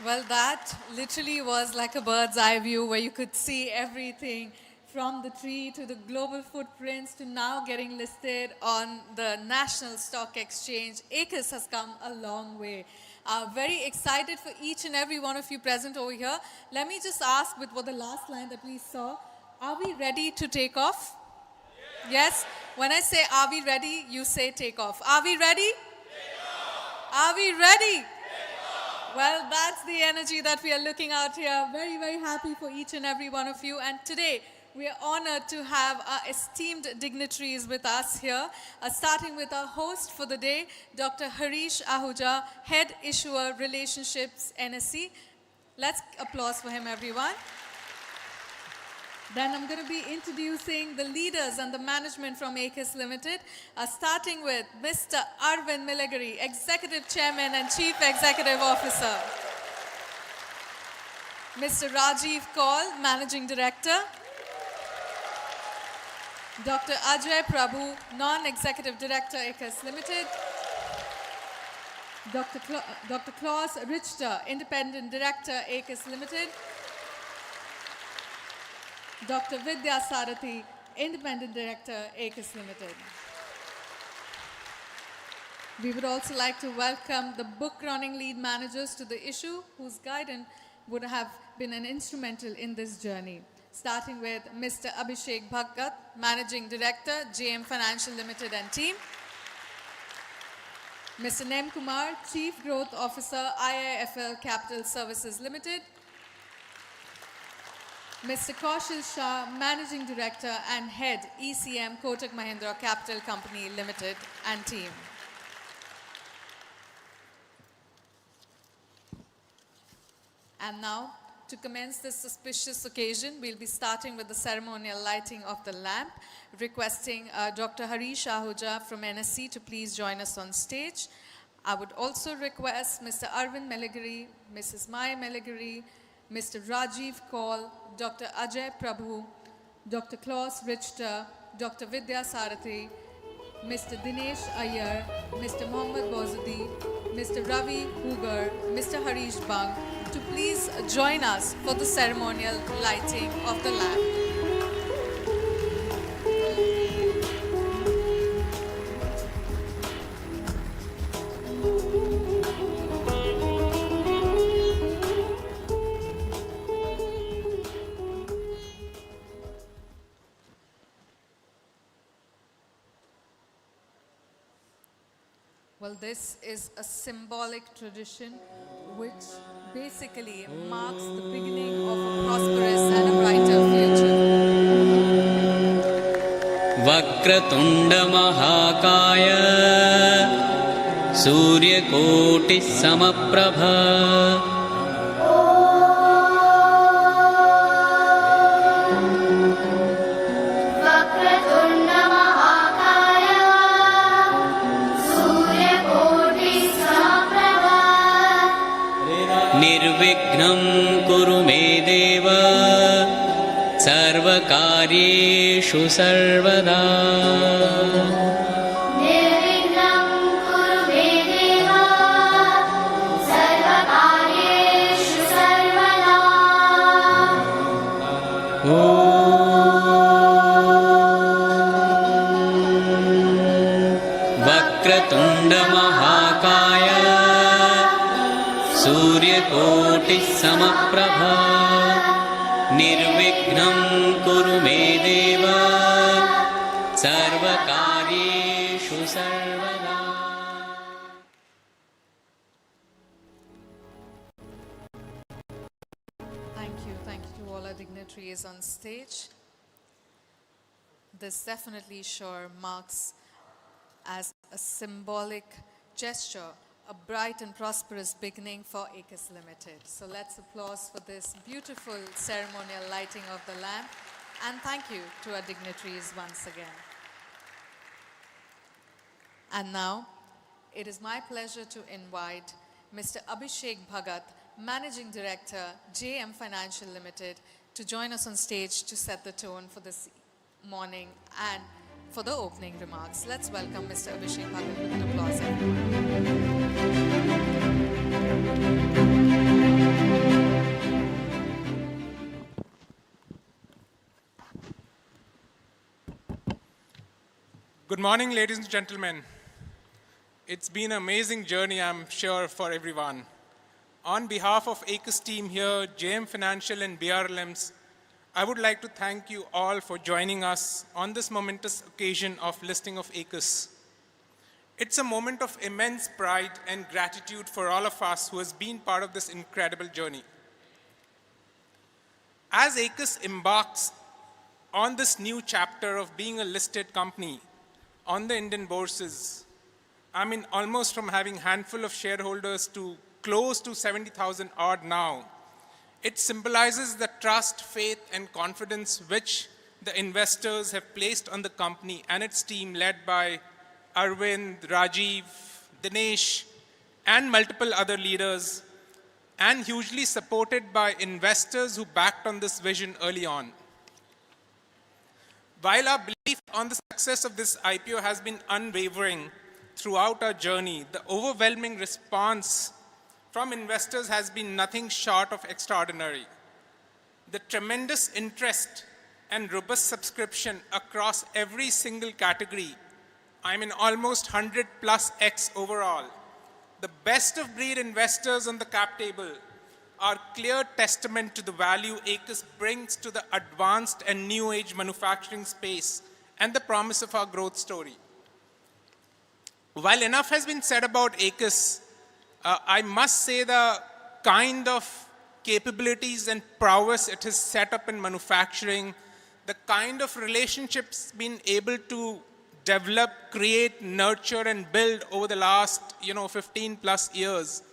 Well, that literally was like a bird's eye view where you could see everything from the tree to the global footprints to now getting listed on the National Stock Exchange. Aequs has come a long way. Very excited for each and every one of you present over here. Let me just ask with what the last line that we saw, are we ready to take off? Yes? When I say are we ready, you say take off. Are we ready? Take off. Are we ready? Well, that's the energy that we are looking out here. Very, very happy for each and every one of you. And today, we are honored to have our esteemed dignitaries with us here, starting with our host for the day, Dr. Harish Ahuja, Head Issuer Relationships, NSE. Let's applause for him, everyone. Then I'm going to be introducing the leaders and the management from Aequs Limited, starting with Mr. Arvind Milagiri, Executive Chairman and Chief Executive Officer. Mr. Rajiv Kaul, Managing Director. Dr. Ajay Prabhu, Non-Executive Director, Aequs Limited. Dr. Klaus Richter, Independent Director, Aequs Limited. Dr. Vidya Sarathi, Independent Director, Aequs Limited. We would also like to welcome the book running lead managers to the issue, whose guidance would have been an instrumental in this journey. Starting with Mr. Abhishek Bhagat, Managing Director, JM Financial Limited and team. Mr. Nem Kumar, Chief Growth Officer, IIFL Capital Services Limited. Mr. Kaushal Shah, Managing Director and Head, ECM Kotak Mahindra Capital Company Limited and team. And now, to commence this auspicious occasion, we'll be starting with the ceremonial lighting of the lamp, requesting Dr. Harish Ahuja from NSE to please join us on stage. I would also request Mr. Arvind Milagiri, Mrs. Maya Milagiri, Mr. Rajiv Kaul, Dr. Ajay Prabhu, Dr. Klaus Richter, Dr. Vidya Sarathi, Mr. Dinesh Iyer, Mr. Mohammad Bozadi, Mr. Ravi Hugar, Mr. Harish Bang, to please join us for the ceremonial lighting of the lamp. Well, this is a symbolic tradition which basically marks the beginning of a prosperous and a brighter future. Vakratunda Mahakaya Suryakoti Samaprabha Nirvignam Kuru Me Deva Sarvakaryeshu Sarvada Nirvignam Kuru Me Deva Sarvakaryeshu Sarvada Vakratunda Mahakaya Suryakoti Samaprabha Nirvignam Kuru Me Deva Sarvakaryeshu Sarvada. Thank you to all our dignitaries on stage. This definitely sure marks as a symbolic gesture a bright and prosperous beginning for Aequs Limited. So let's applause for this beautiful ceremonial lighting of the lamp, and thank you to our dignitaries once again. And now, it is my pleasure to invite Mr. Abhishek Bhagat, Managing Director, JM Financial Limited, to join us on stage to set the tone for this morning and for the opening remarks. Let's welcome Mr. Abhishek Bhagat with an applause, everyone. Good morning, ladies and gentlemen. It's been an amazing journey, I'm sure, for everyone. On behalf of Aequs team here, JM Financial and BRLMs, I would like to thank you all for joining us on this momentous occasion of listing of Aequs. It's a moment of immense pride and gratitude for all of us who has been part of this incredible journey. As Aequs embarks on this new chapter of being a listed company on the Indian bourses, almost from having a handful of shareholders to close to 70,000 odd now, it symbolizes the trust, faith, and confidence which the investors have placed on the company and its team led by Arvind, Rajiv, Dinesh, and multiple other leaders, and hugely supported by investors who backed on this vision early on. While our belief on the success of this IPO has been unwavering throughout our journey, the overwhelming response from investors has been nothing short of extraordinary. The tremendous interest and robust subscription across every single category, almost 100 plus X overall. The best of breed investors on the cap table are clear testament to the value Aequs brings to the advanced and new age manufacturing space and the promise of our growth story. While enough has been said about Aequs, I must say the kind of capabilities and prowess it has set up in manufacturing, the kind of relationships been able to develop, create, nurture, and build over the last 15 plus years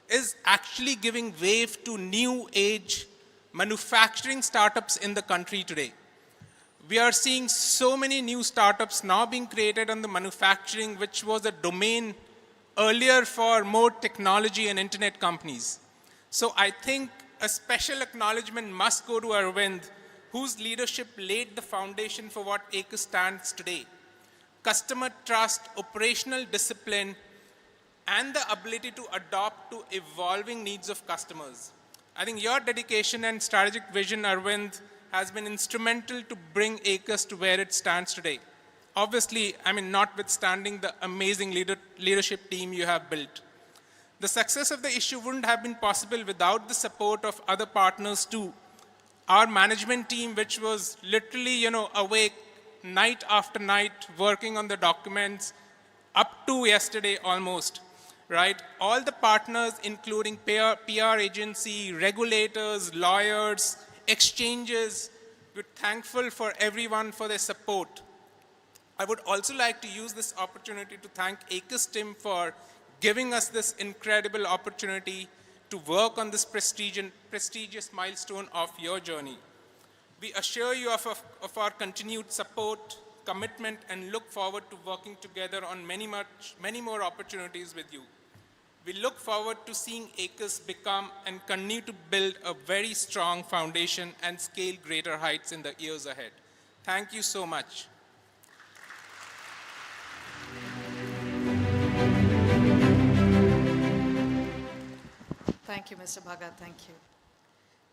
is actually giving wave to new age manufacturing startups in the country today. We are seeing so many new startups now being created on the manufacturing, which was a domain earlier for more technology and internet companies. So I think a special acknowledgement must go to Arvind, whose leadership laid the foundation for what Aequs stands today. Customer trust, operational discipline, and the ability to adapt to evolving needs of customers. I think your dedication and strategic vision, Arvind, has been instrumental to bring Aequs to where it stands today. Obviously, notwithstanding the amazing leadership team you have built. The success of the issue wouldn't have been possible without the support of other partners too. Our management team, which was literally, awake night after night, working on the documents up to yesterday almost, right? All the partners, including PR agency, regulators, lawyers, exchanges, we're thankful for everyone for their support. I would also like to use this opportunity to thank Aequs team for giving us this incredible opportunity to work on this prestigious milestone of your journey. We assure you of our continued support, commitment, and look forward to working together on many more opportunities with you. We look forward to seeing Aequs become and continue to build a very strong foundation and scale greater heights in the years ahead. Thank you so much. Thank you, Mr. Bhagat. Thank you.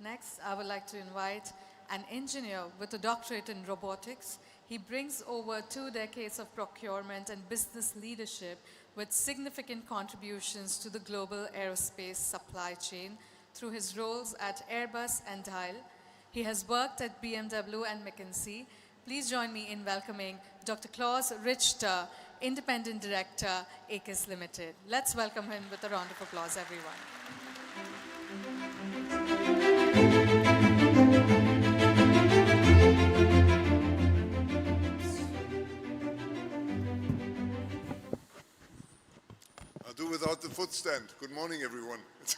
Next, I would like to invite an engineer with a doctorate in robotics. He brings over 2 decades of procurement and business leadership with significant contributions to the global aerospace supply chain through his roles at Airbus and Dial. He has worked at BMW and McKinsey. Please join me in welcoming Dr. Klaus Richter, Independent Director, Aequs Limited. Let's welcome him with a round of applause, everyone. I'll do without the foot stand. Good morning, everyone. It's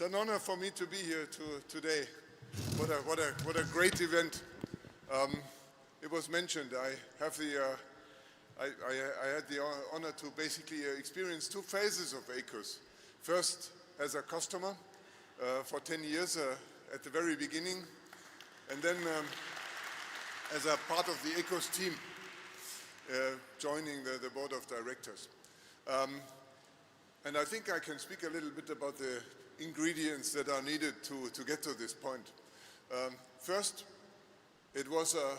an honor for me to be here today. What a great event. It was mentioned, I had the honor to basically experience 2 phases of Aequs. First, as a customer for 10 years at the very beginning, and then as a part of the Aequs team, joining the board of directors. And I think I can speak a little bit about the ingredients that are needed to get to this point. First, it was a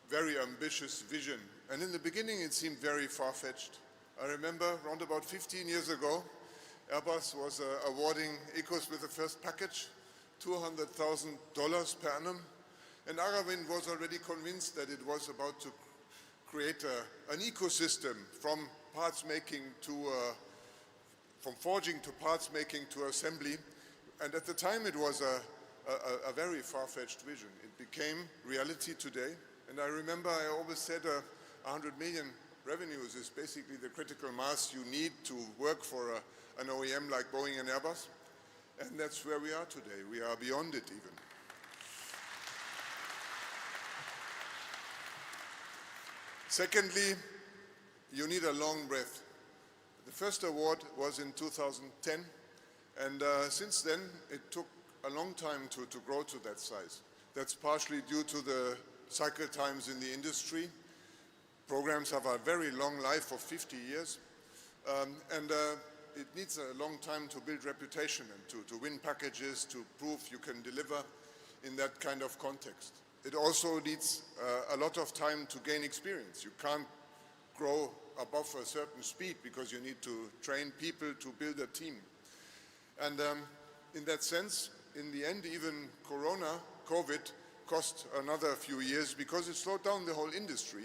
very ambitious vision. And in the beginning, it seemed very far-fetched. I remember around about 15 years ago, Airbus was awarding Aequs with the first package, $200,000 per annum. And Aravind was already convinced that it was about to create an ecosystem from parts making to, from forging to parts making to assembly. And at the time it was a very far-fetched vision. It became reality today. And I remember I always said 100 million revenues is basically the critical mass you need to work for an OEM like Boeing and Airbus. And that's where we are today. We are beyond it even. Secondly, you need a long breath. The first award was in 2010, and since then it took a long time to grow to that size. That's partially due to the cycle times in the industry. Programs have a very long life of 50 years, and it needs a long time to build reputation and to win packages, to prove you can deliver in that kind of context. It also needs a lot of time to gain experience. You can't grow above a certain speed because you need to train people to build a team. And in that sense, in the end, even COVID, cost another few years because it slowed down the whole industry.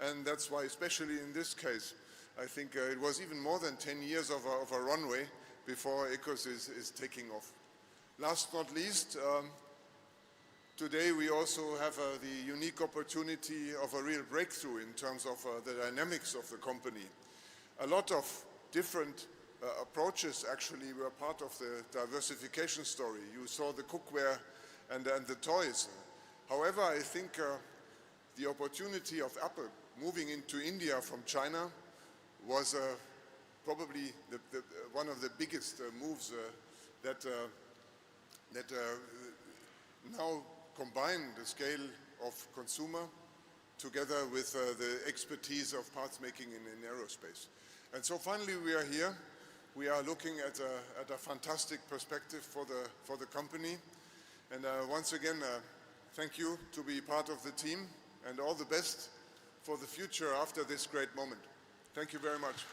And that's why, especially in this case, I think it was even more than 10 years of a runway before Aequs is taking off. Last not least, today we also have the unique opportunity of a real breakthrough in terms of the dynamics of the company. A lot of different approaches actually were part of the diversification story. You saw the cookware and the toys. However, I think the opportunity of Apple moving into India from China was probably one of the biggest moves that now combine the scale of consumer together with the expertise of parts making in aerospace. And so finally we are here. We are looking at a fantastic perspective for the company. And once again, thank you to be part of the team and all the best for the future after this great moment. Thank you very much.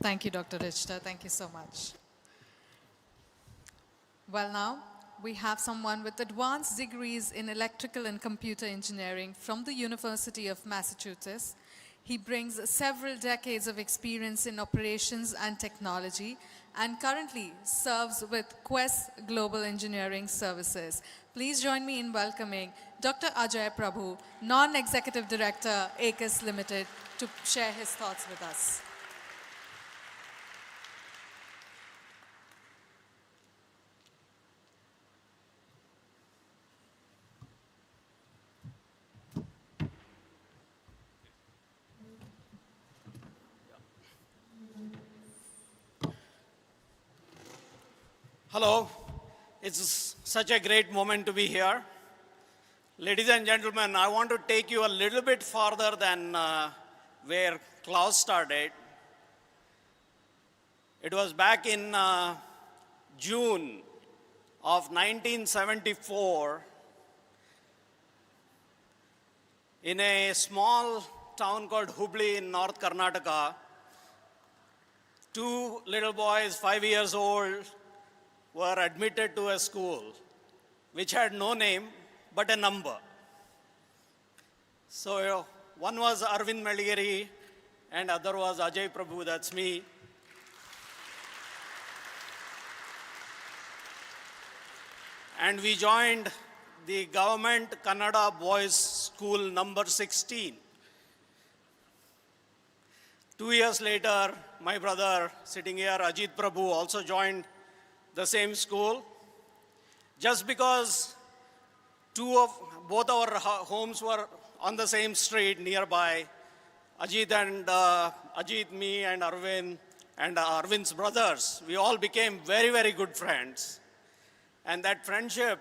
Thank you, Dr. Richter. Thank you so much. Well, now we have someone with advanced degrees in electrical and computer engineering from the University of Massachusetts. He brings several decades of experience in operations and technology and currently serves with Quest Global Engineering Services. Please join me in welcoming Dr. Ajay Prabhu, Non-Executive Director, Aequs Limited, to share his thoughts with us. Hello, it's such a great moment to be here. Ladies and gentlemen, I want to take you a little bit farther than where Klaus started. It was back in June of 1974 in a small town called Hubli in North Karnataka. Two little boys, 5 years old, were admitted to a school which had no name but a number. So one was Arvind Meligeri and other was Ajay Prabhu, that's me. And we joined the government Kannada boys school number 16. 2 years later, my brother sitting here, Ajit Prabhu, also joined the same school. Just because both our homes were on the same street nearby, Ajit, me and Arvind and Arvind's brothers, we all became very, very good friends. And that friendship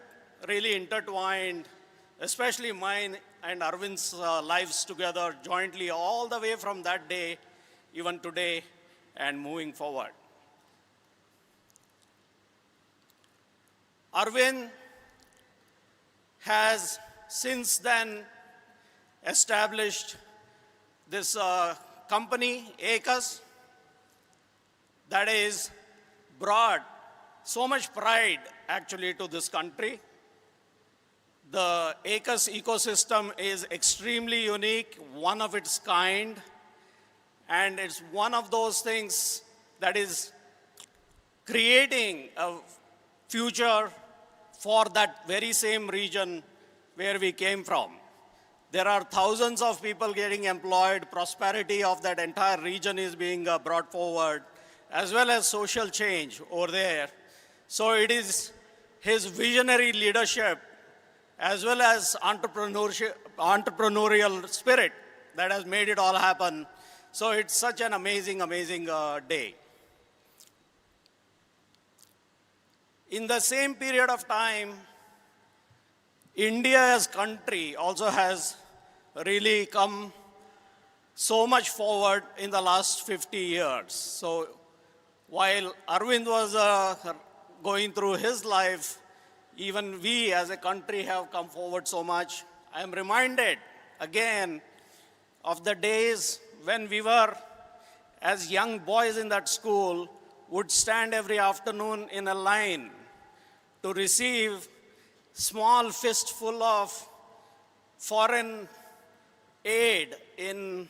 really intertwined especially mine and Arvind's lives together jointly all the way from that day, even today, and moving forward. Arvind has since then established this company, Aequs, that is brought so much pride actually to this country. The Aequs ecosystem is extremely unique, one of its kind, and it's one of those things that is creating a future for that very same region where we came from. There are thousands of people getting employed, prosperity of that entire region is being brought forward, as well as social change over there. So it is his visionary leadership as well as entrepreneurial spirit that has made it all happen. So it's such an amazing, amazing day. In the same period of time, India as country also has really come so much forward in the last 50 years. So while Arvind was going through his life, even we as a country have come forward so much. I am reminded again of the days when we were, as young boys in that school, would stand every afternoon in a line to receive small fistful of foreign aid in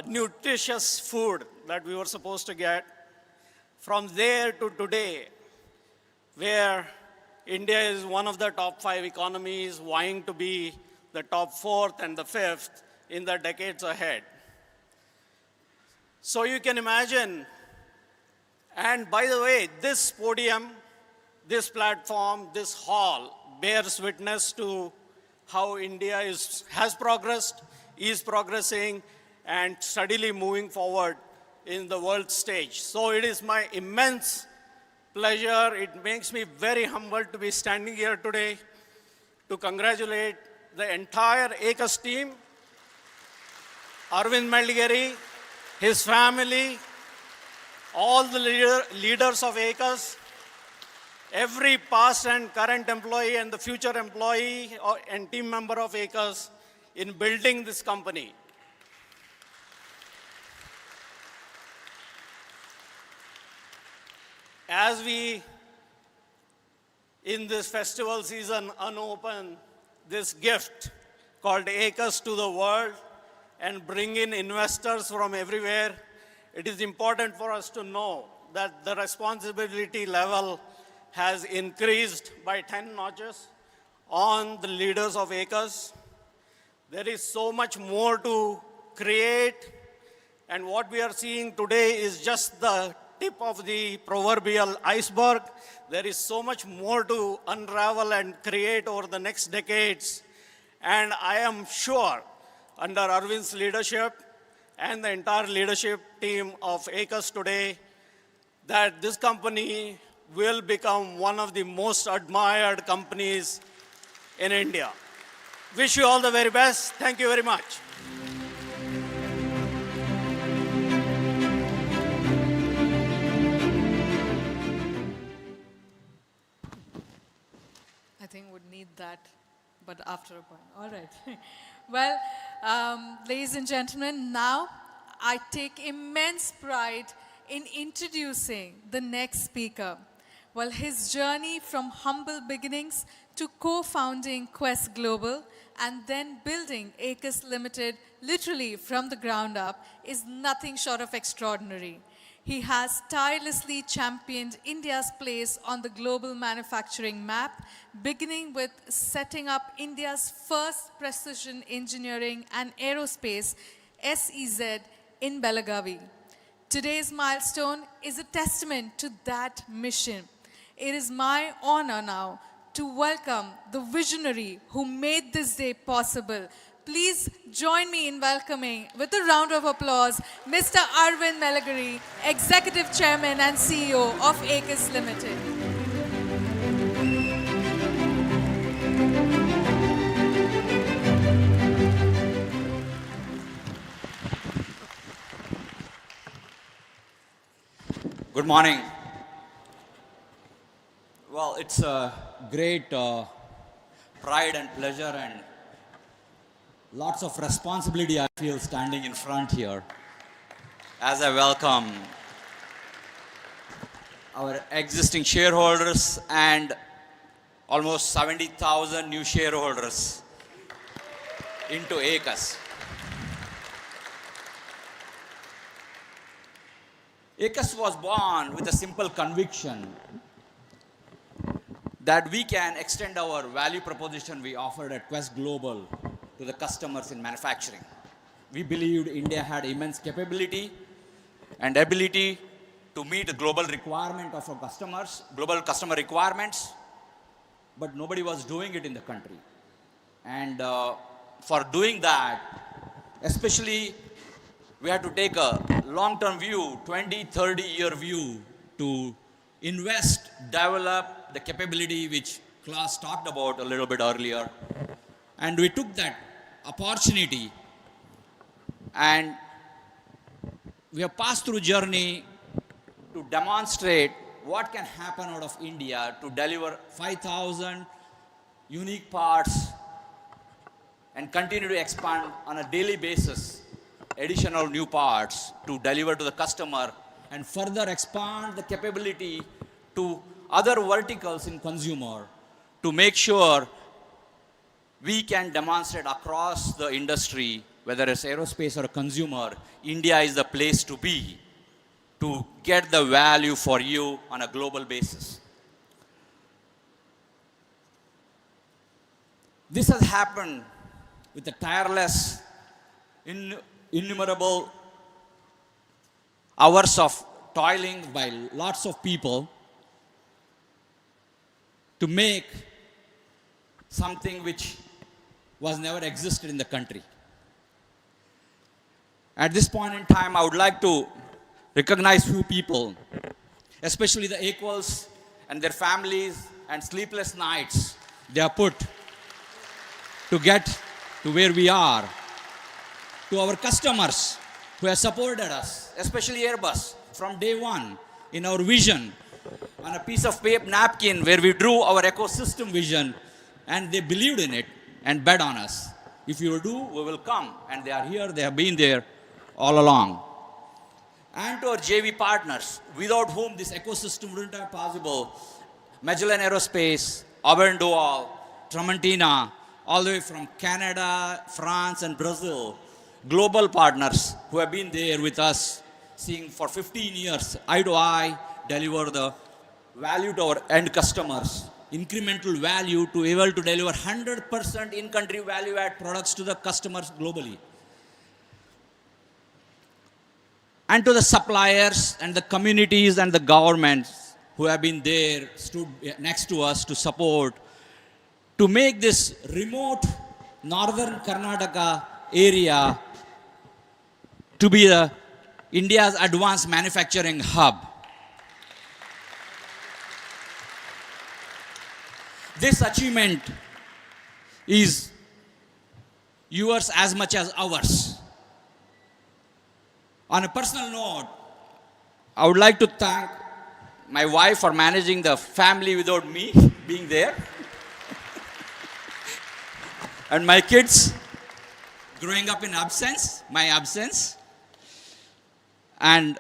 nutritious food that we were supposed to get. From there to today, where India is one of the top 5 economies, vying to be the top 4th and the 5th in the decades ahead. So you can imagine, and by the way, this podium, this platform, this hall bears witness to how India has progressed, is progressing, and steadily moving forward in the world stage. So it is my immense pleasure, it makes me very humbled to be standing here today to congratulate the entire Aequs team, Arvind Melgiri, his family, all the leaders of Aequs, every past and current employee and the future employee and team member of Aequs in building this company. As we, in this festival season, unopen this gift called Aequs to the world and bring in investors from everywhere, it is important for us to know that the responsibility level has increased by 10 notches on the leaders of Aequs. There is so much more to create, and what we are seeing today is just the tip of the proverbial iceberg. There is so much more to unravel and create over the next decades. And I am sure, under Arvind's leadership and the entire leadership team of Aequs today, that this company will become one of the most admired companies in India. Wish you all the very best. Thank you very much. I think would need that, but after a point. All right. Well, ladies and gentlemen, now I take immense pride in introducing the next speaker. Well, his journey from humble beginnings to co-founding Quest Global and then building Aequs Limited literally from the ground up is nothing short of extraordinary. He has tirelessly championed India's place on the global manufacturing map, beginning with setting up India's first precision engineering and aerospace SEZ in Belagavi. Today's milestone is a testament to that mission. It is my honor now to welcome the visionary who made this day possible. Please join me in welcoming, with a round of applause, Mr. Arvind Melgiri, Executive Chairman and CEO of Aequs Limited. Good morning. Well, it's a great pride and pleasure and lots of responsibility I feel standing in front here as I welcome our existing shareholders and almost 70,000 new shareholders into Aequs. Aequs was born with a simple conviction that we can extend our value proposition we offered at Quest Global to the customers in manufacturing. We believed India had immense capability and ability to meet the global requirement of our customers, global customer requirements, but nobody was doing it in the country. And for doing that, especially we had to take a long-term view, 20, 30-year view to invest, develop the capability which Klaus talked about a little bit earlier. And we took that opportunity and we have passed through journey to demonstrate what can happen out of India to deliver 5,000 unique parts and continue to expand on a daily basis additional new parts to deliver to the customer and further expand the capability to other verticals in consumer to make sure we can demonstrate across the industry, whether it's aerospace or consumer, India is the place to be to get the value for you on a global basis. This has happened with the tireless, innumerable hours of toiling by lots of people to make something which was never existed in the country. At this point in time, I would like to recognize few people, especially the Aequs and their families and sleepless nights they have put to get to where we are. To our customers who have supported us, especially Airbus, from day one in our vision on a piece of paper napkin where we drew our ecosystem vision and they believed in it and bet on us. If you will do, we will come. And they are here, they have been there all along. And to our JV partners, without whom this ecosystem wouldn't have possible, Magellan Aerospace, Auburn Dual, Tramontina, all the way from Canada, France, and Brazil, global partners who have been there with us, seeing for 15 years, eye to eye, deliver the value to our end customers, incremental value to able to deliver 100% in-country value-add products to the customers globally. And to the suppliers and the communities and the governments who have been there, stood next to us to support, to make this remote northern Karnataka area to be India's advanced manufacturing hub. This achievement is yours as much as ours. On a personal note, I would like to thank my wife for managing the family without me being there. And my kids growing up in my absence. And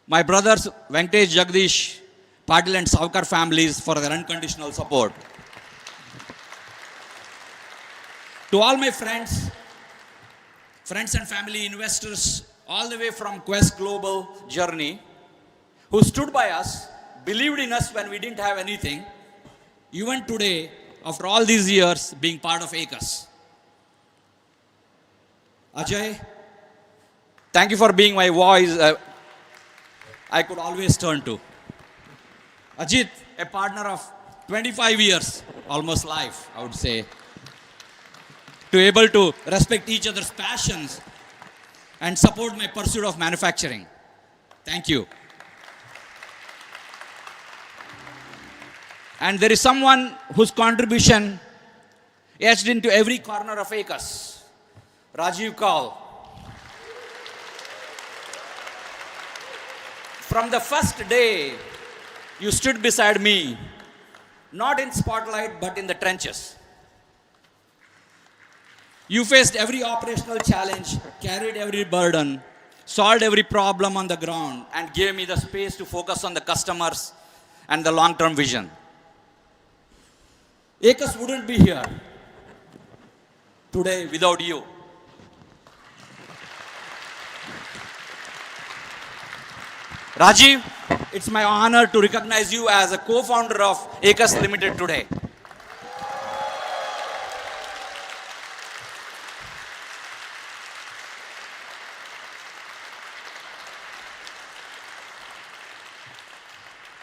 my brothers, Venkatesh, Jagdish, Patil and Saukar families for their unconditional support. To all my friends and family investors, all the way from Quest Global journey, who stood by us, believed in us when we didn't have anything, even today, after all these years being part of Aequs. Ajay, thank you for being my voice I could always turn to. Ajit, a partner of 25 years, almost life, I would say, to able to respect each other's passions and support my pursuit of manufacturing. Thank you. And there is someone whose contribution etched into every corner of Aequs, Rajiv Kaul. From the first day, you stood beside me, not in spotlight, but in the trenches. You faced every operational challenge, carried every burden, solved every problem on the ground, and gave me the space to focus on the customers and the long-term vision. Aequs wouldn't be here today without you. Rajiv, it's my honor to recognize you as a co-founder of Aequs Limited today.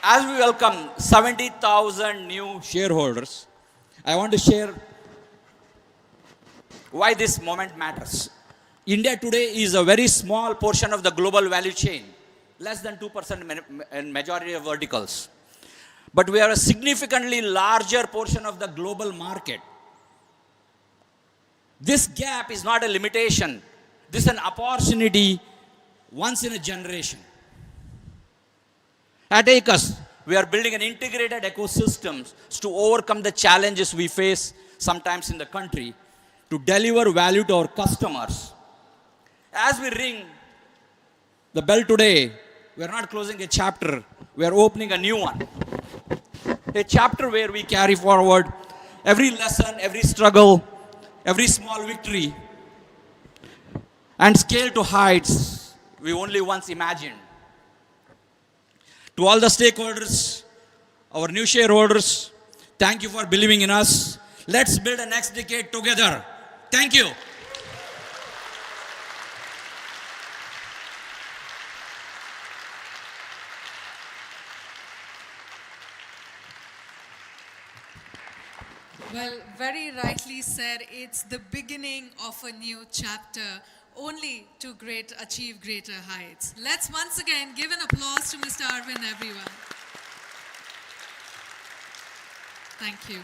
As we welcome 70,000 new shareholders, I want to share why this moment matters. India today is a very small portion of the global value chain, less than 2% in majority of verticals. But we are a significantly larger portion of the global market. This gap is not a limitation. This is an opportunity once in a generation. At Aequs, we are building an integrated ecosystem to overcome the challenges we face sometimes in the country to deliver value to our customers. As we ring the bell today, we are not closing a chapter, we are opening a new one. A chapter where we carry forward every lesson, every struggle, every small victory, and scale to heights we only once imagined. To all the stakeholders, our new shareholders, thank you for believing in us. Let's build a next decade together. Thank you. Well, very rightly said, it's the beginning of a new chapter, only to achieve greater heights. Let's once again give an applause to Mr. Arvind, everyone. Thank you.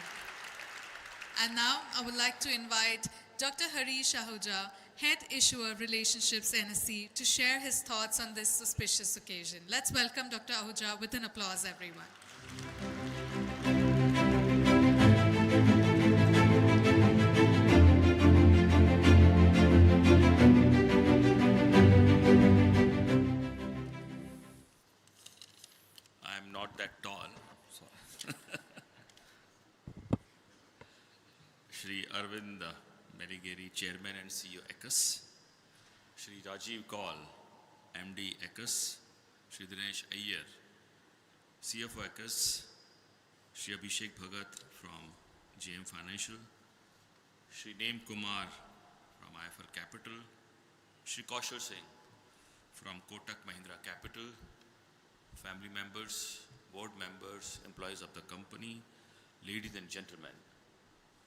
And now I would like to invite Dr. Harish Ahuja, Head Issuer Relationships NSE, to share his thoughts on this auspicious occasion. Let's welcome Dr. Ahuja with an applause, everyone. I'm not that tall. So. Shri Arvind Merigeri, Chairman and CEO Aequs. Shri Rajiv Kaul, MD Aequs. Shri Dinesh Iyer, CFO Aequs. Shri Abhishek Bhagat from GM Financial. Shri Neem Kumar from IFR Capital. Shri Kaushal Singh from Kotak Mahindra Capital. Family members, board members, employees of the company, ladies and gentlemen,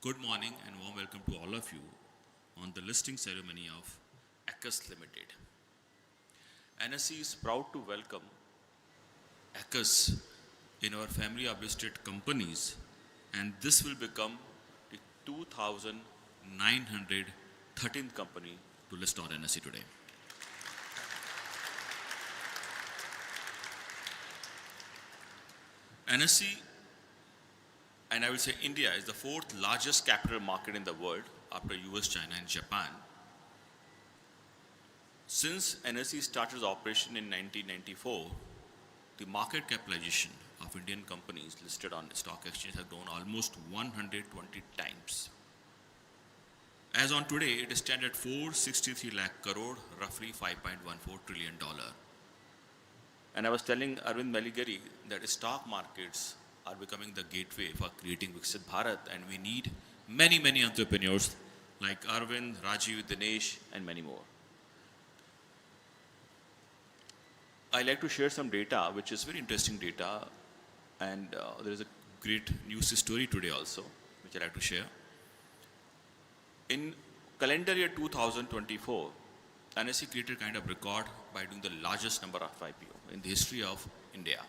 good morning and warm welcome to all of you on the listing ceremony of Aequs Limited. NSE is proud to welcome Aequs in our family of listed companies, and this will become the 2,913th company to list on NSE today. NSE, and I will say India, is the fourth largest capital market in the world after US, China and Japan. Since NSE started its operation in 1994, the market capitalization of Indian companies listed on the stock exchange has grown almost 120 times. As on today, it stands at 463 lakh crore, roughly $5.14 trillion. And I was telling Arvind Meligeri that stock markets are becoming the gateway for creating Viksit Bharat, and we need many, many entrepreneurs like Arvind, Rajiv, Dinesh, and many more. I like to share some data, which is very interesting data, and there is a great news story today also, which I like to share. In calendar year 2024, NSE created kind of record by doing the largest number of IPO in the history of India.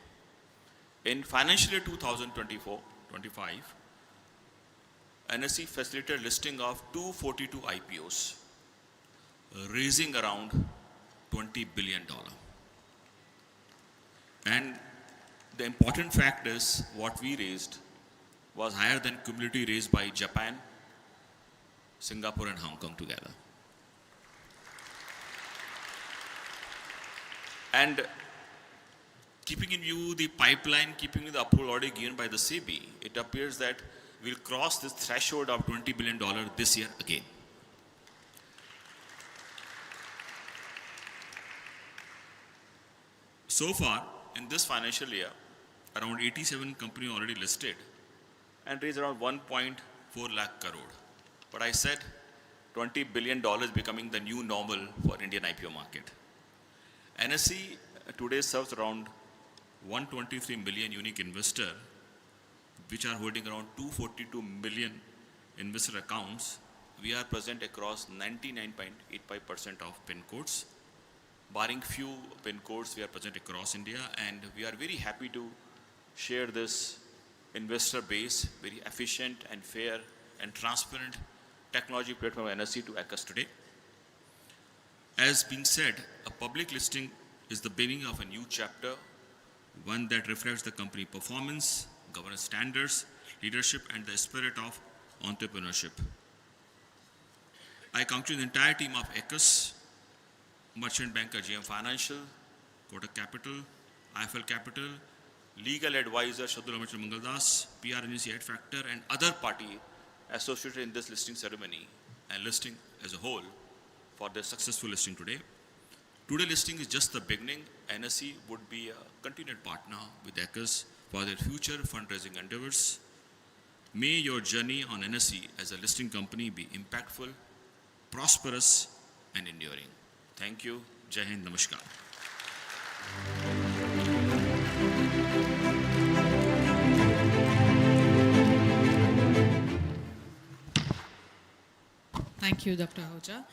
In financial year 2024-25, NSE facilitated listing of 242 IPOs, raising around $20 billion. And the important fact is what we raised was higher than cumulatively raised by Japan, Singapore and Hong Kong together. And keeping in view the pipeline, keeping in view the approval already given by the SEBI, it appears that we'll cross this threshold of $20 billion this year again. So far, in this financial year, around 87 companies already listed and raised around 1.4 lakh crore. But I said $20 billion becoming the new normal for Indian IPO market. NSE today serves around 123 million unique investors, which are holding around 242 million investor accounts. We are present across 99.85% of PIN codes. Barring few PIN codes, we are present across India, and we are very happy to share this investor base, very efficient and fair and transparent technology platform NSE to Aequs today. As being said, a public listing is the beginning of a new chapter, one that reflects the company performance, governance standards, leadership, and the spirit of entrepreneurship. I congratulate the entire team of Aequs, Merchant Banker GM Financial, Kotak Capital, IFL Capital, legal advisor Shadul Amachal Mangaldas, PR agency Head Factor, and other party associated in this listing ceremony and listing as a whole for their successful listing today. Today's listing is just the beginning. NSE would be a continued partner with Aequs for their future fundraising endeavors. May your journey on NSE as a listing company be impactful, prosperous, and enduring. Thank you. Jai Hind. Namaskar. Thank you, Dr. Ahuja.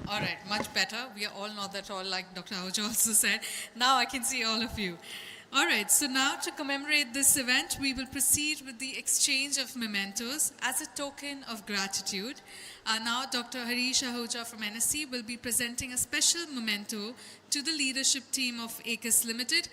All right, much better. We are all not that tall, like Dr. Ahuja also said. Now I can see all of you. All right, so now to commemorate this event, we will proceed with the exchange of mementos as a token of gratitude. Now, Dr. Harish Ahuja from NSE will be presenting a special memento to the leadership team of Aequs Limited.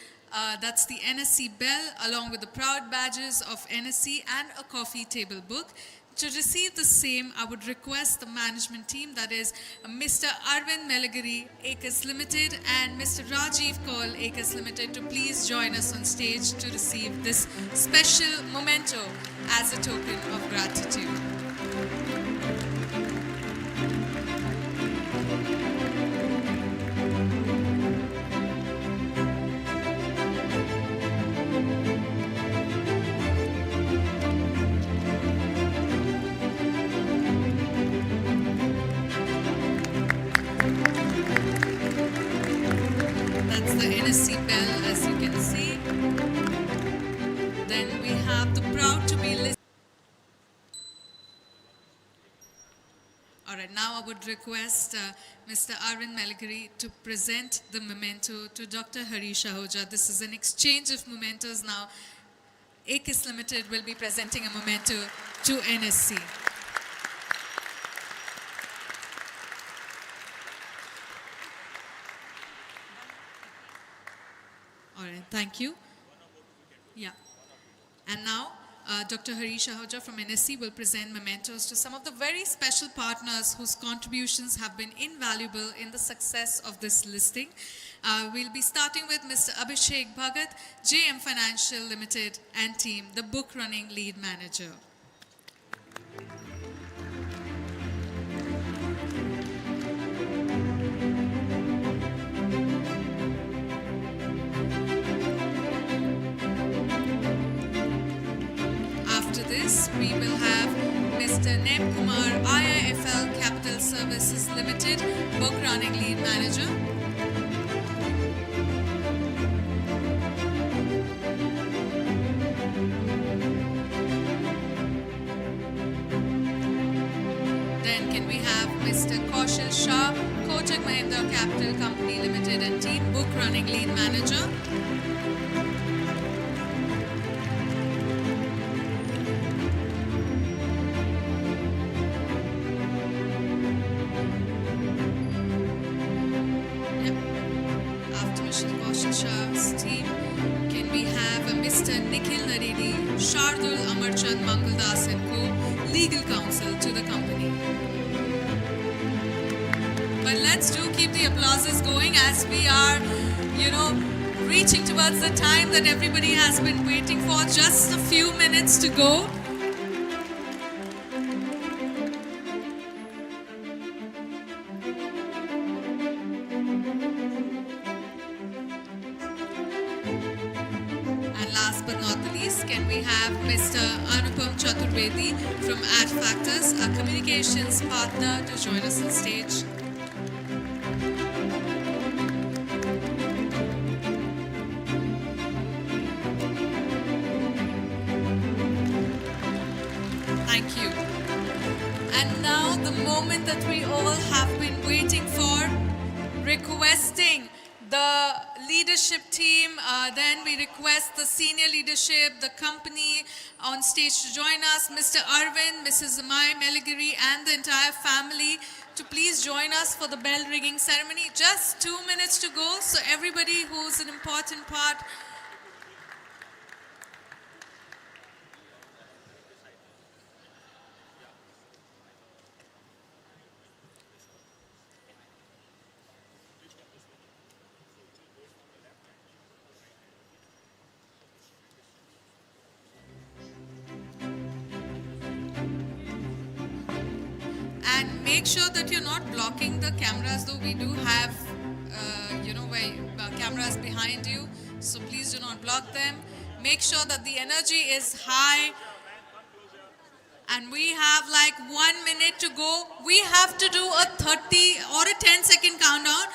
That's the NSE bell, along with the proud badges of NSE and a coffee table book. To receive the same, I would request the management team, that is Mr. Arvind Melagiri, Aequs Limited, and Mr. Rajiv Kaul, Aequs Limited, to please join us on stage to receive this special memento as a token of gratitude. That's the NSE bell, as you can see. Then we have the proud to be listed. All right, now I would request Mr. Arvind Melagiri to present the memento to Dr. Harish Ahuja. This is an exchange of mementos now. Aequs Limited will be presenting a memento to NSE. All right, thank you. Yeah. And now, Dr. Harish Ahuja from NSE will present mementos to some of the very special partners whose contributions have been invaluable in the success of this listing. We'll be starting with Mr. Abhishek Bhagat, JM Financial Limited and team, the book running lead manager. We will have Mr. Nem Kumar, IIFL Capital Services Limited, book running lead manager. Then can we have Mr. Kaushal Shah, Kotak Mahindra Capital Company Limited and team, book running lead manager. Mr. Nikhil Naredi, Shardul Amarchand Mangaldas & Co., legal counsel to the company. But let's do keep the applauses going as we are, reaching towards the time that everybody has been waiting for. Just a few minutes to go. And last but not the least, can we have Mr. Anupam Chaturvedi from Ad Factors, our communications partner, to join us on stage. Thank you. And now the moment that we all have been waiting for, requesting the leadership team, then we request the senior leadership, the company on stage to join us, Mr. Arvind, Mrs. Zamai Meligiri and the entire family to please join us for the bell ringing ceremony. Just 2 minutes to go, so everybody who's an important part. And make sure that you're not blocking the cameras, though we do have, cameras behind you. So please do not block them. Make sure that the energy is high. And we have like 1 minute to go. We have to do a 30 or a 10-second countdown.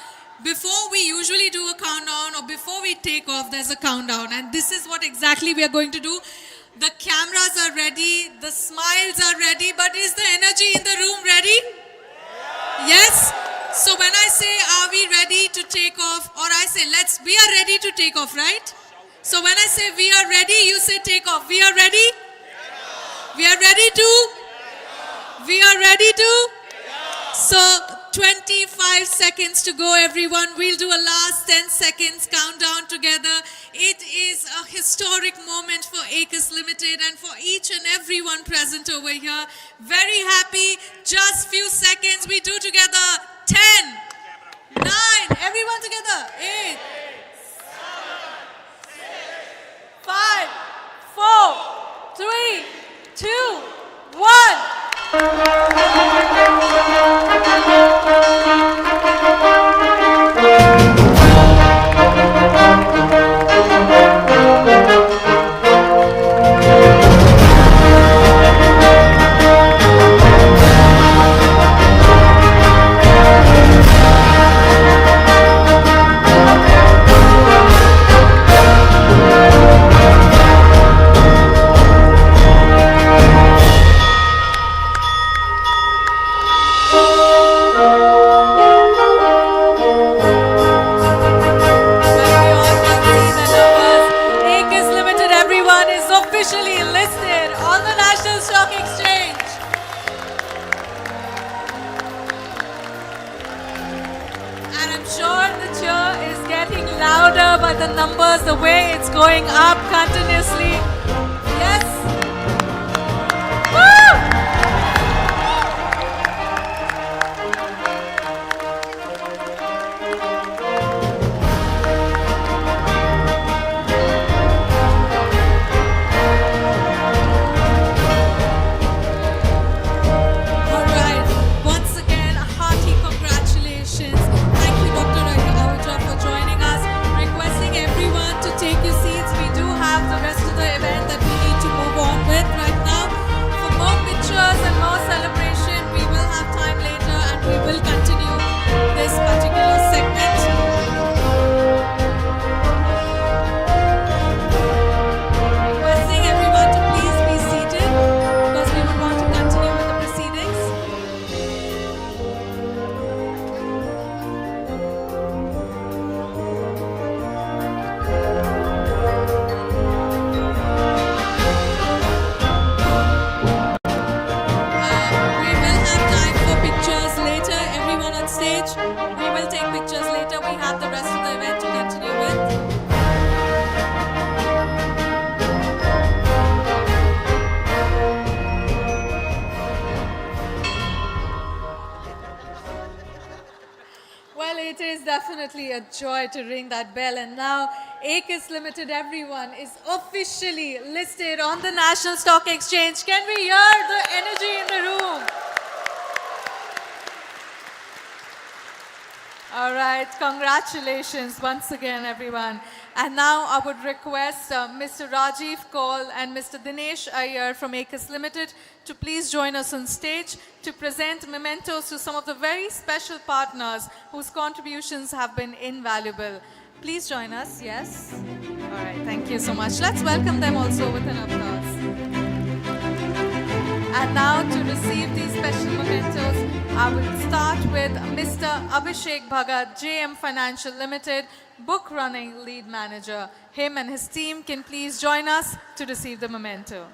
Before we usually do a countdown or before we take off, there's a countdown. And this is what exactly we are going to do. The cameras are ready, the smiles are ready, but is the energy in the room ready? Yes? So when I say, are we ready to take off? Or I say, we are ready to take off, right? So when I say we are ready, you say take off. We are ready? We are ready to? We are ready to? So 25 seconds to go, everyone. We'll do a last 10 seconds countdown together. It is a historic moment for Aequs Limited and for each and everyone present over here. Very happy. Just few seconds. We do together. 10, 9, everyone together. 8, 5, 4, 3, 2, 1. definitely a joy to ring that bell. And now, Aequs Limited, everyone, is officially listed on the National Stock Exchange. Can we hear the energy in the room? All right, congratulations once again, everyone. And now I would request Mr. Rajiv Kaul and Mr. Dinesh Iyer from Aequs Limited to please join us on stage to present mementos to some of the very special partners whose contributions have been invaluable. Please join us, yes? All right, thank you so much. Let's welcome them also with an applause. And now to receive these special mementos, I will start with Mr. Abhishek Bhagat, JM Financial Limited, Book Running Lead Manager. Him and his team can please join us to receive the memento.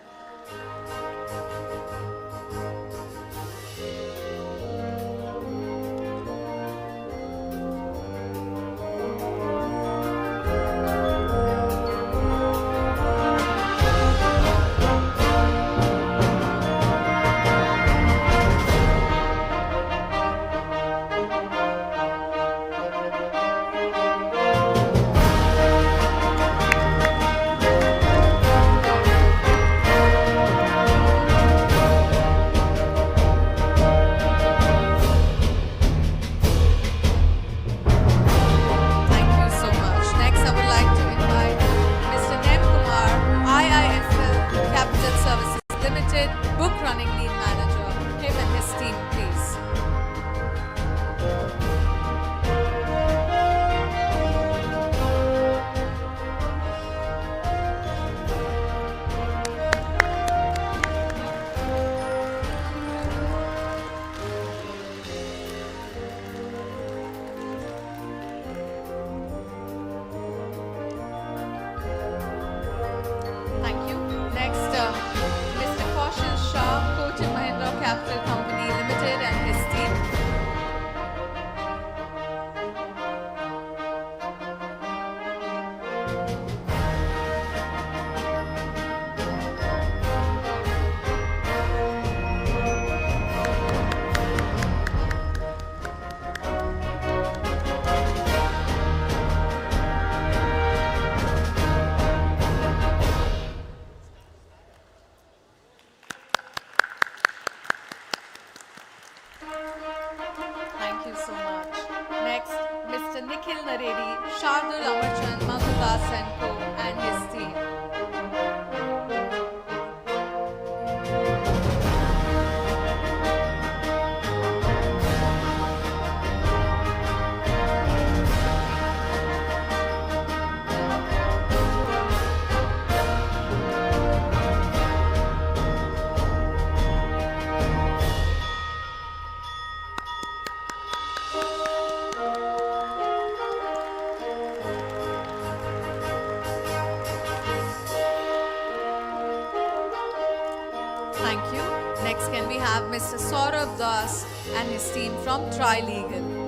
Mr. Saurabh Das and his team from Trilegal.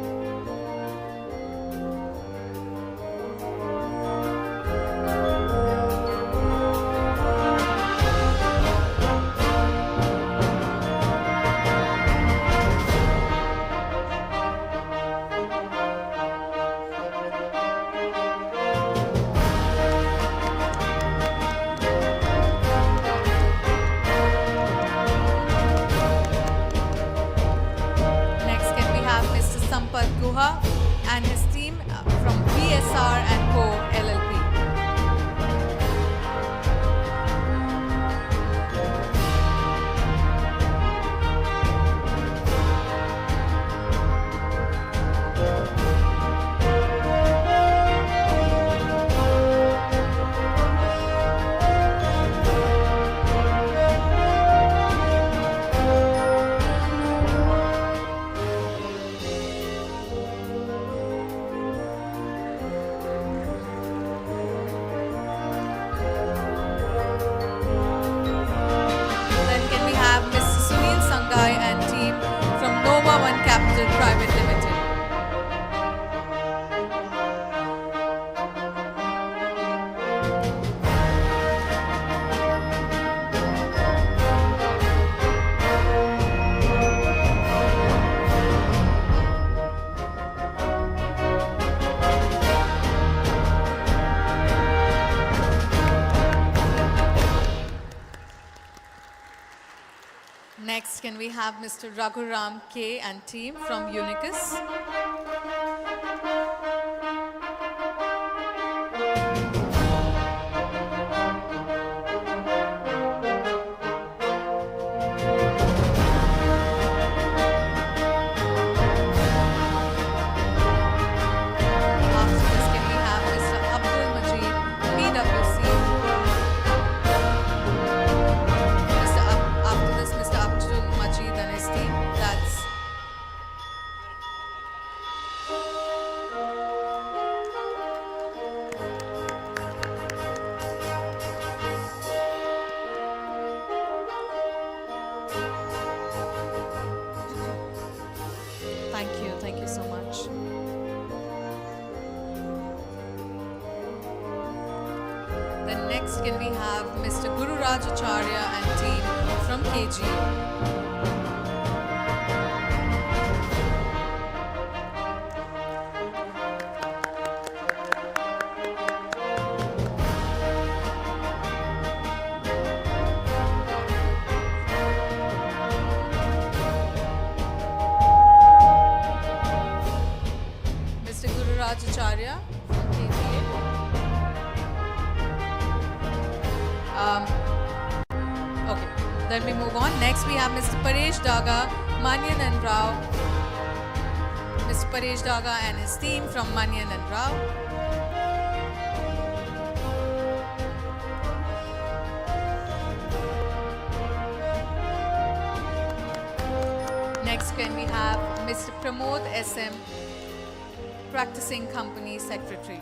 And his team from BSR and Co. LLP. Next, can we have Mr. Raghuram K and team from Unicus? After this, can we have Mr. Abdul Majid, PwC? After this, Mr. Abdul Majid and his team. That's thank you so much. Then next, can we have Mr. Guru Raj Acharya and team from KG? Mr. Guru Raj Acharya from KGA. Okay, then we move on. Next, we have Mr. Paresh Daga, Manyan and Rao. Mr. Paresh Daga and his team from Manyan and Rao. Next, can we have Mr. Pramod SM, Practicing Company Secretary.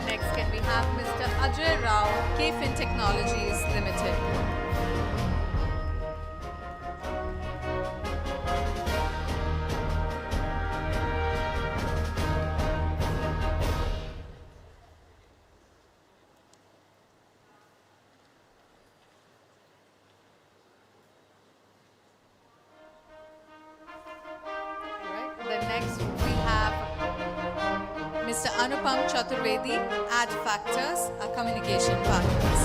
Next, can we have Mr. Ajay Rao, KFin Technologies Limited. Alright, then next we have Mr. Anupam Chaturvedi, Ad Factors, our communication partners.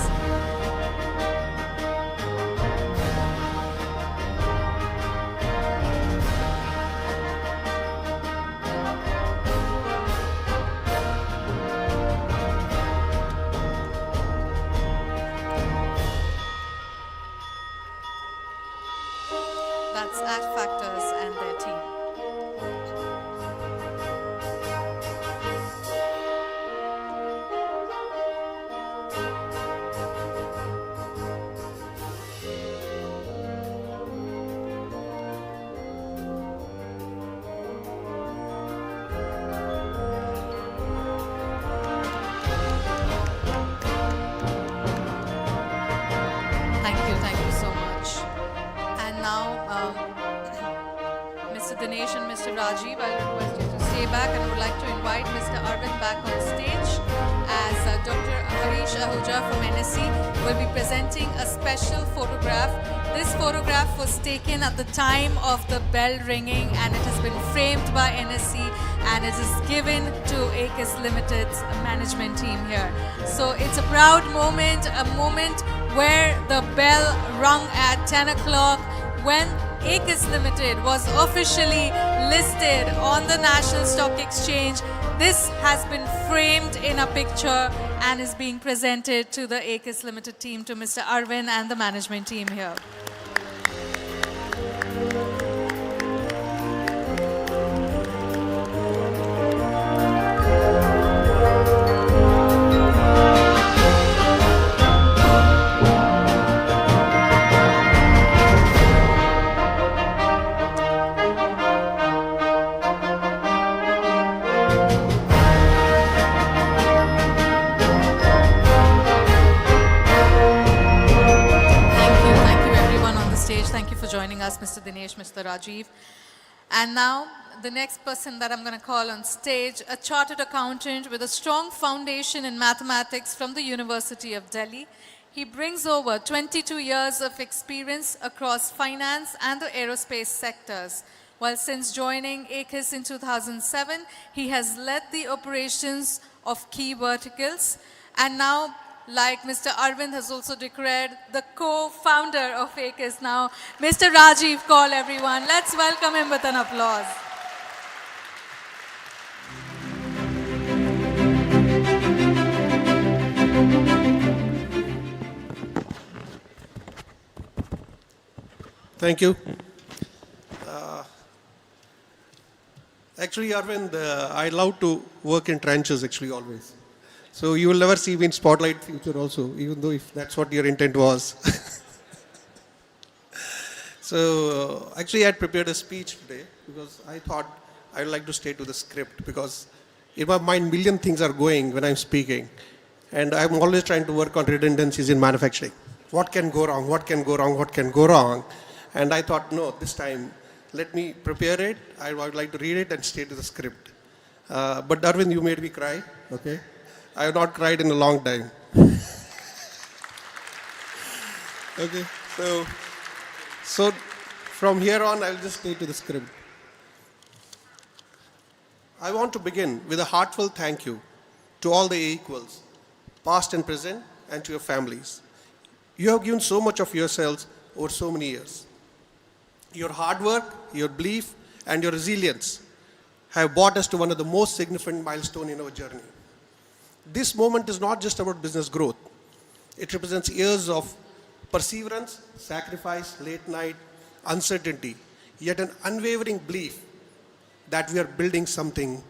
That's Ad Factors and their team. Thank you so much. And now, Mr. Dinesh and Mr. Rajiv, I'll request you to stay back and would like to invite Mr. Arvind back on stage as Dr. Harish Ahuja from NSE will be presenting a special photograph. This photograph was taken at the time of the bell ringing and it has been framed by NSE and it is given to Aequs Limited's management team here. So it's a proud moment, a moment where the bell rung at 10 o'clock when Aequs Limited was officially listed on the National Stock Exchange. This has been framed in a picture and is being presented to the Aequs Limited team, to Mr. Arvind and the management team here. Thank you everyone on the stage. Thank you for joining us, Mr. Dinesh, Mr. Rajiv. And now, the next person that I'm going to call on stage, a chartered accountant with a strong foundation in mathematics from the University of Delhi. He brings over 22 years of experience across finance and the aerospace sectors. While since joining Aequs in 2007, he has led the operations of key verticals. And now, like Mr. Arvind has also declared, the co-founder of Aequs now, Mr. Rajiv Kaul, everyone. Let's welcome him with an applause. Thank you. Actually, Arvind, I love to work in trenches actually always. So you will never see me in spotlight future also, even though if that's what your intent was. So actually I had prepared a speech today because I thought I'd like to stay to the script because in my mind million things are going when I'm speaking. And I'm always trying to work on redundancies in manufacturing. What can go wrong? What can go wrong? What can go wrong? And I thought, no, this time, let me prepare it. I would like to read it and stay to the script. But Darwin, you made me cry, okay? I have not cried in a long time. Okay, so from here on, I'll just stay to the script. I want to begin with a heartfelt thank you to all the Aequals, past and present, and to your families. You have given so much of yourselves over so many years. Your hard work, your belief, and your resilience have brought us to one of the most significant milestones in our journey. This moment is not just about business growth. It represents years of perseverance, sacrifice, late night, uncertainty, yet an unwavering belief that we are building something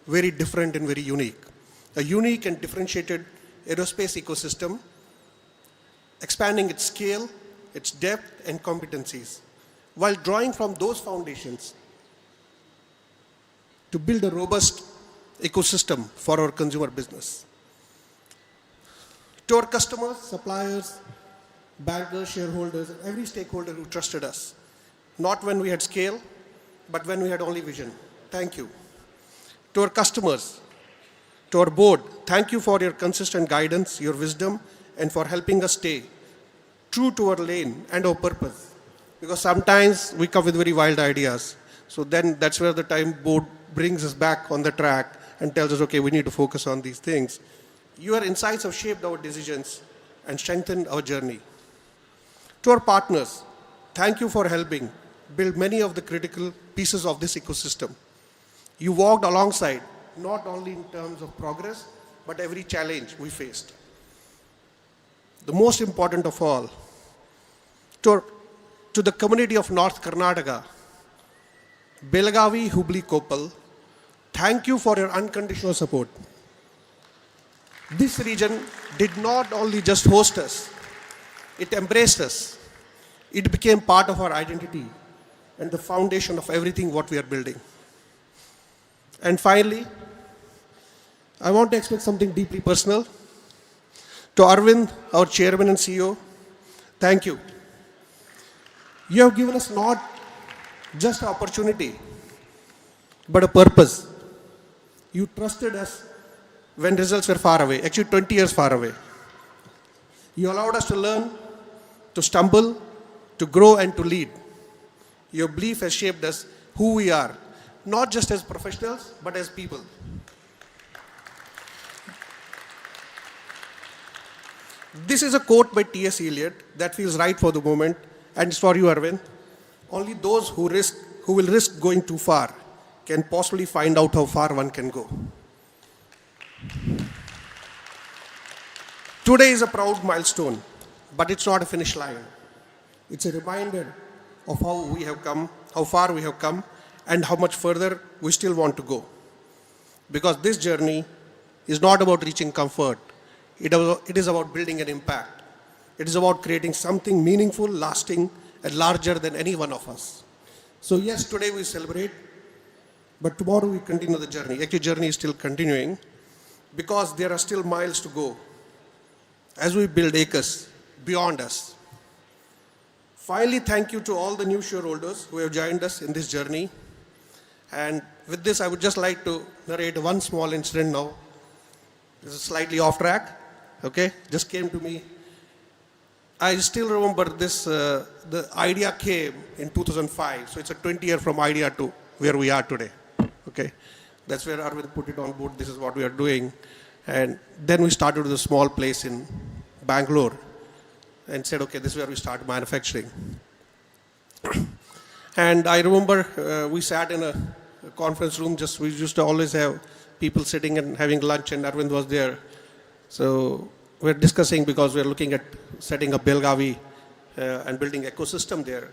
very different and very unique. A unique and differentiated aerospace ecosystem, expanding its scale, its depth and competencies, while drawing from those foundations to build a robust ecosystem for our consumer business. To our customers, suppliers, bankers, shareholders, and every stakeholder who trusted us, not when we had scale, but when we had only vision. Thank you. To our customers, to our board, thank you for your consistent guidance, your wisdom, and for helping us stay true to our lane and our purpose. Because sometimes we come with very wild ideas. So then that's where the time board brings us back on the track and tells us, okay, we need to focus on these things. Your insights have shaped our decisions and strengthened our journey. To our partners, thank you for helping build many of the critical pieces of this ecosystem. You walked alongside, not only in terms of progress, but every challenge we faced. The most important of all, to the community of North Karnataka, Belagavi, Hubli, Koppal, thank you for your unconditional support. This region did not only just host us, it embraced us. It became part of our identity and the foundation of everything what we are building. And finally, I want to express something deeply personal. To Arvind, our chairman and CEO, thank you. You have given us not just an opportunity, but a purpose. You trusted us when results were far away, actually 20 years far away. You allowed us to learn, to stumble, to grow and to lead. Your belief has shaped us who we are, not just as professionals, but as people. This is a quote by T.S. Eliot that feels right for the moment, and it's for you, Arvind. Only those who will risk going too far can possibly find out how far one can go. Today is a proud milestone, but it's not a finish line. It's a reminder of how we have come, how far we have come, and how much further we still want to go. Because this journey is not about reaching comfort. It is about building an impact. It is about creating something meaningful, lasting, and larger than any one of us. So yes, today we celebrate, but tomorrow we continue the journey. Actually, journey is still continuing because there are still miles to go as we build Aequs beyond us. Finally, thank you to all the new shareholders who have joined us in this journey. And with this, I would just like to narrate one small incident now. This is slightly off track, okay? Just came to me. I still remember this, the idea came in 2005. So it's a 20 year from idea to where we are today, okay? That's where Arvind put it on board. This is what we are doing. And then we started with a small place in Bangalore and said, okay, this is where we start manufacturing. And I remember we sat in a conference room, we used to always have people sitting and having lunch, and Arvind was there. So we're discussing because we're looking at setting up Belgavi and building ecosystem there.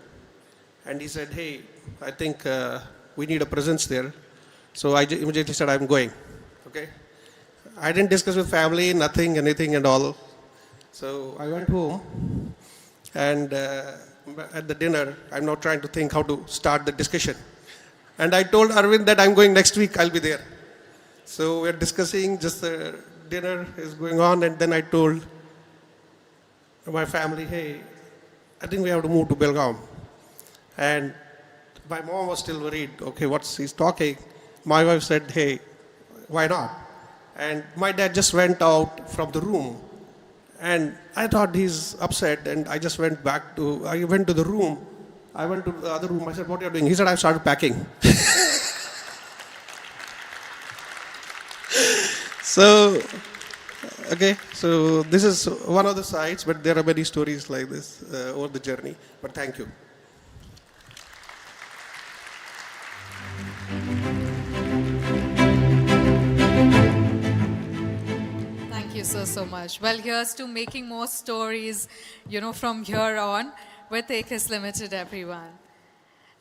And he said, hey, I think we need a presence there. So I immediately said, I'm going, okay? I didn't discuss with family, nothing, anything and all. So I went home, and at the dinner, I'm now trying to think how to start the discussion. And I told Arvind that I'm going next week, I'll be there. So we're discussing, just the dinner is going on, and then I told my family, hey, I think we have to move to Belgaum. And my mom was still worried, okay, he's talking? My wife said, hey, why not? And my dad just went out from the room. And I thought he's upset, and I just went I went to the room. I went to the other room. I said, what are you doing? He said, I've started packing. So, okay, so this is one of the sides, but there are many stories like this over the journey. But thank you. Thank you so much. Well, here's to making more stories, from here on with Aequs Limited, everyone.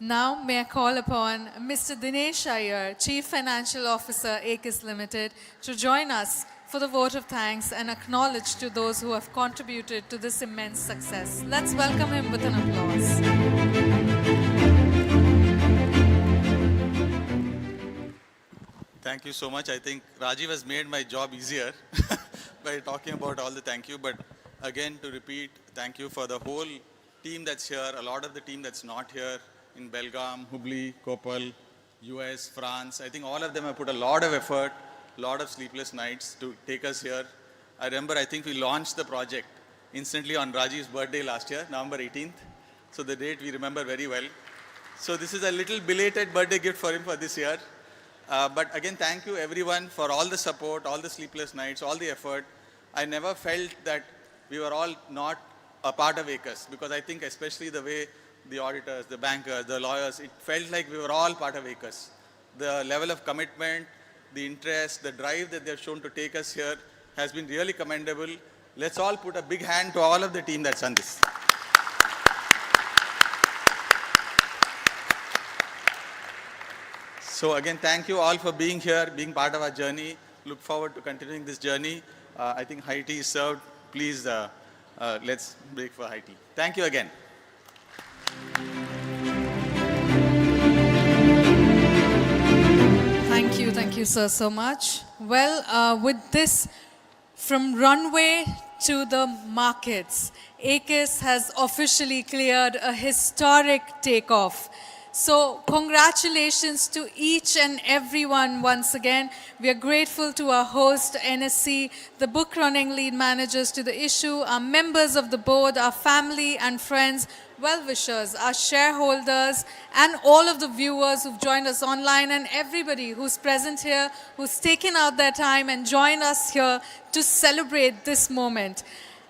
Now, may I call upon Mr. Dinesh Iyer, Chief Financial Officer, Aequs Limited, to join us for the vote of thanks and acknowledge to those who have contributed to this immense success. Let's welcome him with an applause. Thank you so much. I think Rajiv has made my job easier by talking about all the thank you. But again, to repeat, thank you for the whole team that's here, a lot of the team that's not here in Belgaum, Hubli, Koppal, US, France. I think all of them have put a lot of effort, a lot of sleepless nights to take us here. I remember, I think we launched the project instantly on Rajiv's birthday last year, November 18th. So the date we remember very well. So this is a little belated birthday gift for him for this year. But again, thank you everyone for all the support, all the sleepless nights, all the effort. I never felt that we were all not a part of Aequs, because I think especially the way the auditors, the bankers, the lawyers, it felt like we were all part of Aequs. The level of commitment, the interest, the drive that they've shown to take us here has been really commendable. Let's all put a big hand to all of the team that's done this. So again, thank you all for being here, being part of our journey. Look forward to continuing this journey. I think high tea is served. Please, let's break for high tea. Thank you again. Thank you, sir, so much. Well, with this, from runway to the markets, Aequs has officially cleared a historic takeoff. So congratulations to each and everyone once again. We are grateful to our host, NSE, the book running lead managers to the issue, our members of the board, our family and friends, well-wishers, our shareholders, and all of the viewers who've joined us online, and everybody who's present here, who's taken out their time and joined us here to celebrate this moment.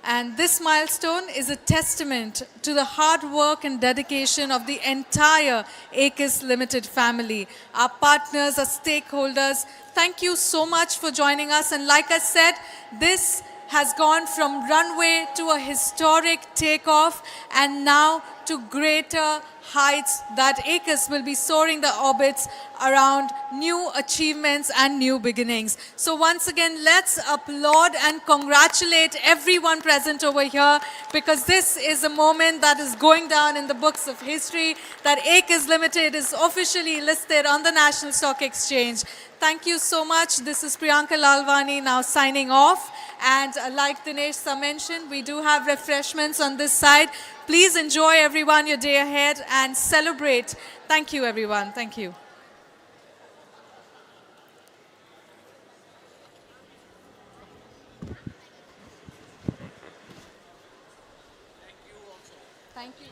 And this milestone is a testament to the hard work and dedication of the entire Aequs Limited family, our partners, our stakeholders. Thank you so much for joining us. And like I said, this has gone from runway to a historic takeoff, and now to greater heights that Aequs will be soaring the orbits around new achievements and new beginnings. So once again, let's applaud and congratulate everyone present over here, because this is a moment that is going down in the books of history, that Aequs Limited is officially listed on the National Stock Exchange. Thank you so much. This is Priyanka Lalwani now signing off. And like Dinesh sir mentioned, we do have refreshments on this side. Please enjoy, everyone, your day ahead and celebrate. Thank you, everyone. Thank you. Thank you.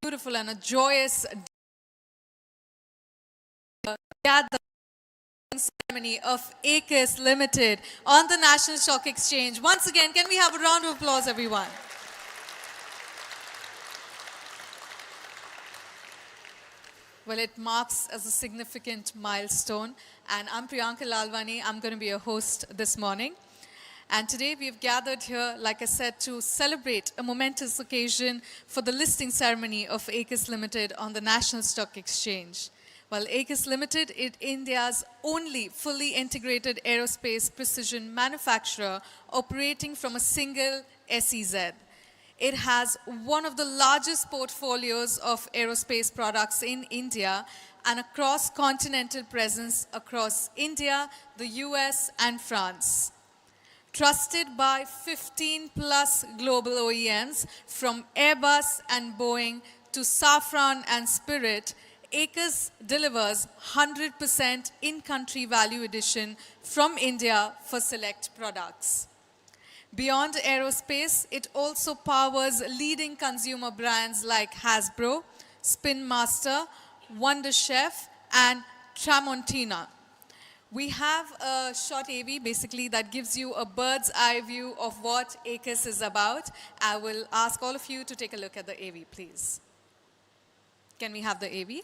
Beautiful and a joyous gathering ceremony of Aequs Limited on the National Stock Exchange. Once again, can we have a round of applause, everyone? Well, it marks as a significant milestone, and I'm Priyanka Lalwani. I'm going to be your host this morning. And today we've gathered here, like I said, to celebrate a momentous occasion for the listing ceremony of Aequs Limited on the National Stock Exchange. Well, Aequs Limited is India's only fully integrated aerospace precision manufacturer operating from a single SEZ. It has one of the largest portfolios of aerospace products in India and a cross-continental presence across India, the US, and France. Trusted by 15 plus global OEMs from Airbus and Boeing to Safran and Spirit, Aequs delivers 100% in-country value addition from India for select products. Beyond aerospace, it also powers leading consumer brands like Hasbro, Spin Master, Wonder Chef, and Tramontina. We have a short AV basically that gives you a bird's eye view of what Aequs is about. I will ask all of you to take a look at the AV, please. Can we have the AV?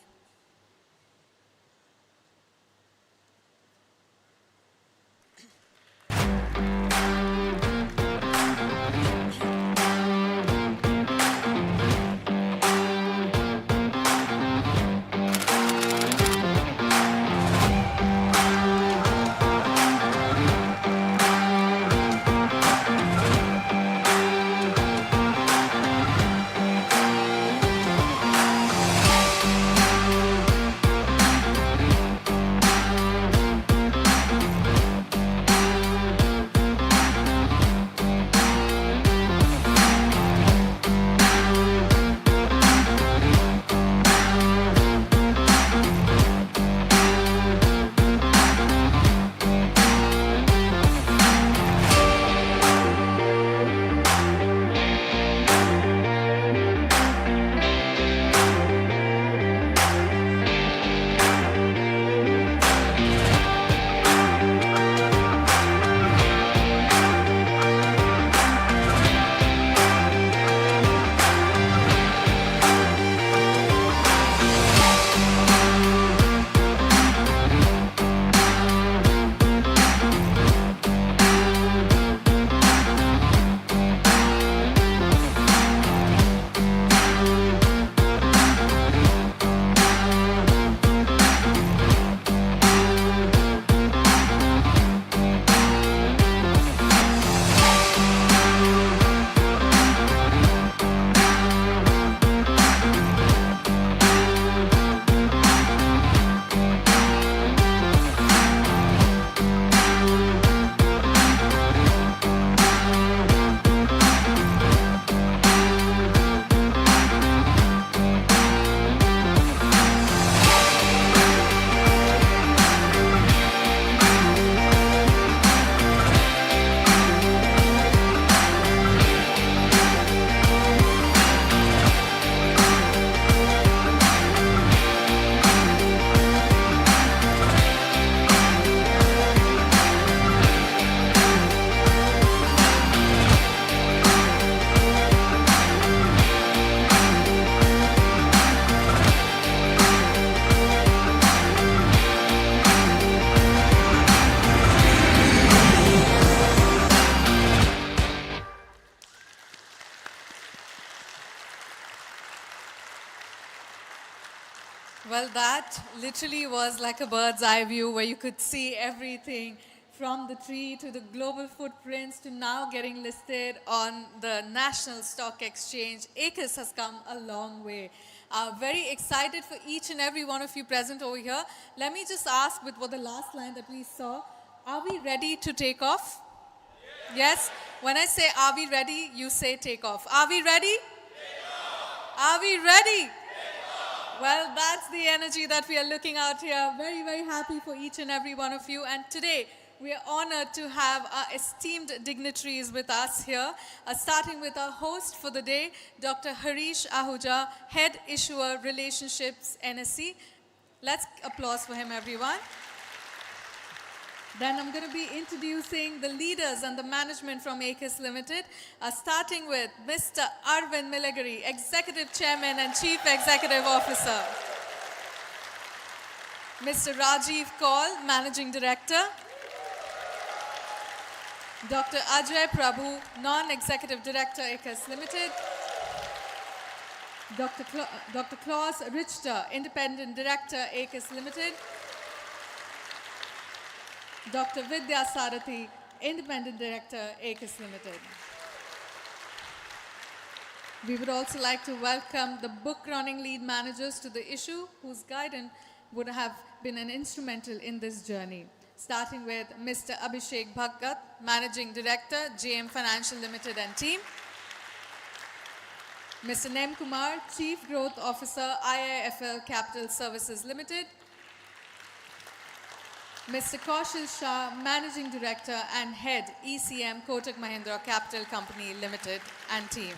Well, that literally was like a bird's eye view where you could see everything from the tree to the global footprints to now getting listed on the National Stock Exchange. Aequs has come a long way. Very excited for each and every one of you present over here. Let me just ask with what the last line that we saw, are we ready to take off? Yes? When I say are we ready, you say take off. Are we ready? Take off. Are we ready? Well, that's the energy that we are looking out here. Very, very happy for each and every one of you. And today, we are honored to have our esteemed dignitaries with us here, starting with our host for the day, Dr. Harish Ahuja, Head Issuer Relationships, NSE. Let's applause for him, everyone. Then I'm going to be introducing the leaders and the management from Aequs Limited, starting with Mr. Arvind Milagiri, Executive Chairman and Chief Executive Officer. Mr. Rajiv Kaul, Managing Director. Dr. Ajay Prabhu, Non-Executive Director, Aequs Limited. Dr. Klaus Richter, Independent Director, Aequs Limited. Dr. Vidya Sarathi, Independent Director, Aequs Limited. We would also like to welcome the book running lead managers to the issue, whose guidance would have been an instrumental in this journey. Starting with Mr. Abhishek Bhagat, Managing Director, JM Financial Limited and team. Mr. Nem Kumar, Chief Growth Officer, IIFL Capital Services Limited. Mr. Kaushal Shah, Managing Director and Head, ECM Kotak Mahindra Capital Company Limited and team.